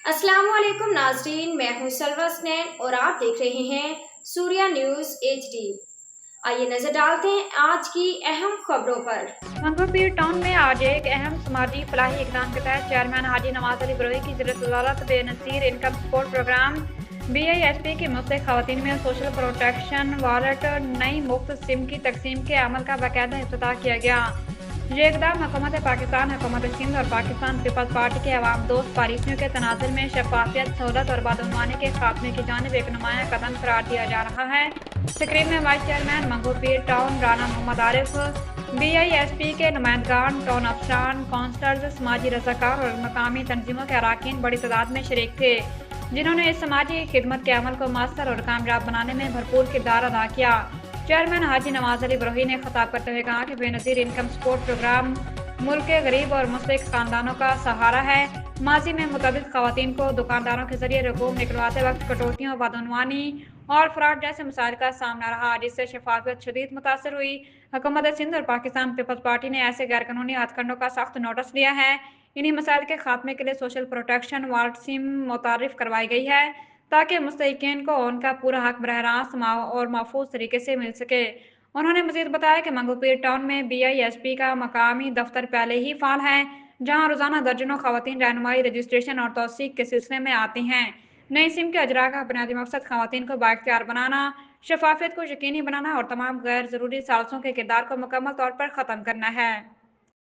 अस्सलाम वालेकुम नाजरीन, मैं हूं सलवा स्नैन और आप देख रहे हैं सूर्या न्यूज HD। आइए नजर डालते हैं आज की अहम खबरों पर। मंगोपीर टाउन में आज एक अहम समाजी फलाही इकदाम के तहत चेयरमैन हाजी नवाज अली बरोही की ज़रूरत Benazir income support programme BISP की मुस्तहिक खवातीन में सोशल प्रोटेक्शन वॉलेट नई मुफ्त सिम की तकसीम के अमल का बाकायदा इफ्तिताह किया गया। ये इकदाम हुकूमत पाकिस्तान, हुकूमत सिंध और पाकिस्तान पीपल्स पार्टी के अवाम दोस्त पॉलिसियों के तनाजुर में शफाफियत, सहूलत और बदعنوانی के खात्मे की जानिब एक नुमाया कदम करार दिया जा रहा है। तकरीब में vice chairman Manghopir town Rana Mohammad Arif, BISP के नुमाइंदगान, टाउन अफसरान, काउंसलर्स, समाजी रज़ाकार और मकामी तंजीमों के अरकान बड़ी तादाद में शरीक थे, जिन्होंने इस समाजी खिदमत के अमल को मौसर और कामयाब बनाने में भरपूर किरदार अदा किया। चेयरमैन हाजी नवाज अली बरोही ने खिताब करते हुए कहा कि बेनज़ीर इनकम सपोर्ट प्रोग्राम मुल्क के गरीब और मुस्तहिक खानदानों का सहारा है। माजी में मुतअद्दिद खवातीन को दुकानदारों के जरिए रकूम निकलवाते वक्त कटौतियों, बदعنوانی और फ्रॉड जैसे मसाइल का सामना रहा, जिससे शफाफियत शदीद मुतासर हुई। हुकूमत सिंध और पाकिस्तान पीपल्स पार्टी ने ऐसे गैर कानूनी हथकंडों का सख्त नोटिस लिया है। इन्हीं मसाइल के खात्मे के लिए सोशल प्रोटेक्शन वॉलेट सिम मुतारिफ करवाई गई है, ताकि मुस्तहिकीन को उनका पूरा हक बरह रास्त और महफूज तरीके से मिल सके। उन्होंने मजीद बताया कि मंगोपीर टाउन में BISP का मकामी दफ्तर पहले ही फाल है, जहाँ रोजाना दर्जनों खवातीन रहनुमाई, रजिस्ट्रेशन और तौसीक के सिलसिले में आती हैं। नई सिम के अजरा का बुनियादी मकसद खवातीन को बाइख्तियार बनाना, शफाफियत को यकीनी बनाना और तमाम गैर ज़रूरी सालसों के किरदार को मुकम्मल तौर पर ख़त्म करना है।